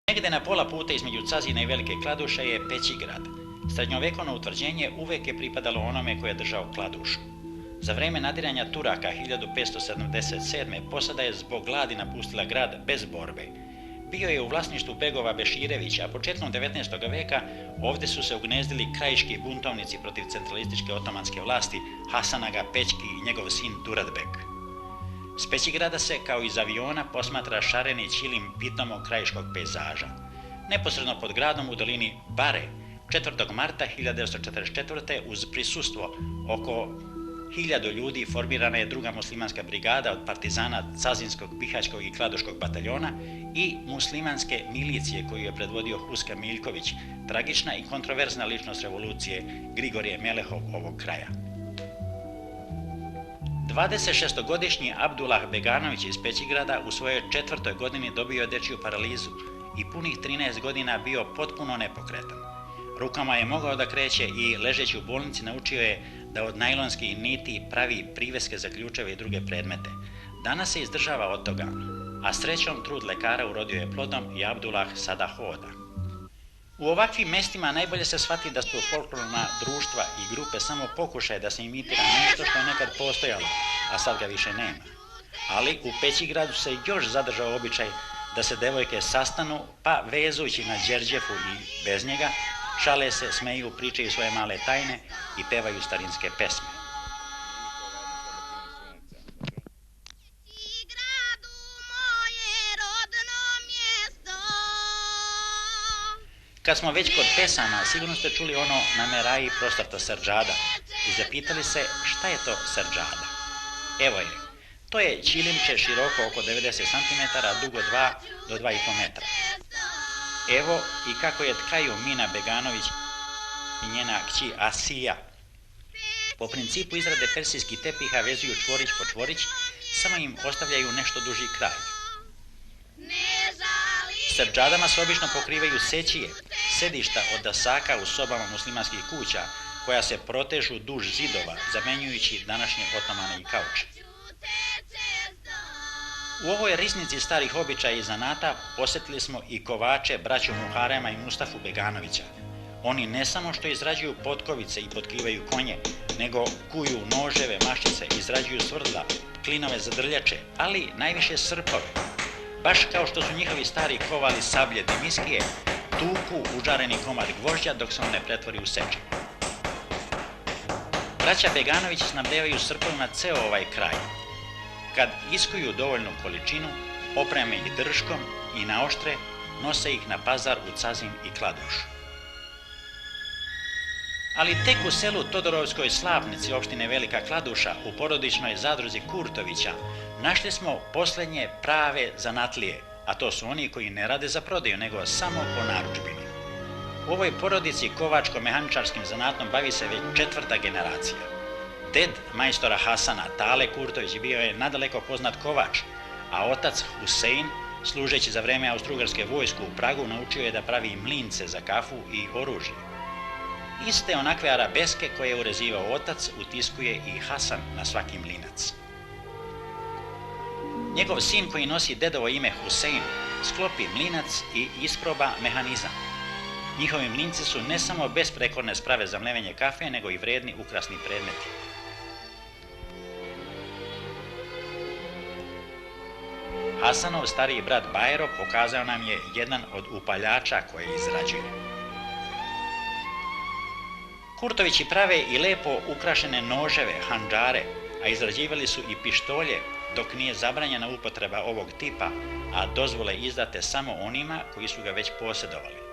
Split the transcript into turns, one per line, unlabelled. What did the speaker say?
Negde na pola puta između Cazina i Velike Kladuše je Pećigrad. Srednjovekovno utvrđenje uvek je pripadalo onome koji je držao Kladušu. Za vreme nadiranja Turaka 1577. posada je zbog gladi napustila grad bez borbe. Bio je u vlasništvu begova Beširevića, a početkom 19. veka ovdje su se ugnezdili krajiški buntovnici protiv centralističke otomanske vlasti Hasan Aga Pećki i njegov sin Duradbek. S Pećigrada se, kao iz aviona, posmatra šareni ćilim pitomog krajiškog pejzaža. Neposredno pod gradom u dolini Bare, 4. marta 1944. uz prisustvo oko 1000 ljudi formirana je druga muslimanska brigada od partizana Cazinskog, Bihaćkog i Kladuškog bataljona i muslimanske milicije koju je predvodio Huska Miljković, tragična i kontroverzna ličnost revolucije Grigorije Melehov ovog kraja. 26-godišnji Abdullah Beganović iz Pećigrada u svojoj 4. godini dobio je dečiju paralizu i punih 13 godina bio potpuno nepokretan. Rukama je mogao da kreće i, ležeći u bolnici, naučio je da od najlonskih niti pravi priveske za ključeve i druge predmete. Danas se izdržava od toga, a srećom trud lekara urodio je plodom i Abdullah sada hoda. U ovakvim mestima najbolje se shvati da su folklorna društva i grupe samo pokušaj da se imitira nešto što je nekad postojalo, a sad ga više nema. Ali u Pećigradu se još zadržao običaj da se devojke sastanu, pa vezujući na Đerđefu i bez njega, šale se, smeju, pričaju svoje male tajne i pevaju starinske pesme. Kad smo već kod pesama, sigurno ste čuli ono "Na meraji prostrta srdžada" i zapitali se šta je to srdžada. Evo je, to je ćilimče široko oko 90 cm, dugo 2 do 2,5 metra. Evo i kako je tkaju Mina Beganović i njena kći Asija. Po principu izrade persijskih tepiha vezuju čvorić po čvorić, samo im ostavljaju nešto duži kraj. Srdžadama se obično pokrivaju sećije, sedišta od dasaka u sobama muslimanskih kuća, koja se protežu duž zidova, zamenjujući današnje otomane i kauče. U ovoj riznici starih običaja i zanata posjetili smo i kovače braću Muharema i Mustafu Beganovića. Oni ne samo što izrađuju potkovice i potkivaju konje, nego kuju noževe, mašice, izrađuju svrdla, klinove za drljače, ali najviše srpove. Baš kao što su njihovi stari kovali sablje dimiskije, tuku užareni komad gvožđa dok se on ne pretvori u seče. Braća Beganović snabdevaju srpovima ceo ovaj kraj. Kad iskuju dovoljnu količinu, opreme ih drškom i naoštre, nose ih na pazar u Cazin i Kladušu. Ali tek u selu Todorovskoj Slavnici opštine Velika Kladuša u porodičnoj zadruzi Kurtovića našli smo posljednje prave zanatlije, a to su oni koji ne rade za prodaju, nego samo po narudžbini. U ovoj porodici kovačko-mehaničarskim zanatom bavi se već 4. generacija. Ded majstora Hasana, Tale Kurtović, bio je nadaleko poznat kovač, a otac Husein, služeći za vreme austrougarske vojske u Pragu, naučio je da pravi mlince za kafu i oružje. Iste onakve arabeske koje je urezivao otac utiskuje i Hasan na svaki mlinac. Njegov sin, koji nosi dedovo ime Husein, sklopi mlinac i isproba mehanizam. Njihovi mlinci su ne samo besprekorne sprave za mlevenje kafe, nego i vredni ukrasni predmeti. Hasanov stariji brat Bajro pokazao nam je jedan od upaljača koje izrađuje. Kurtovići prave i lepo ukrašene noževe, handžare, a izrađivali su i pištolje, dok nije zabranjena upotreba ovog tipa, a dozvole izdate samo onima koji su ga već posjedovali.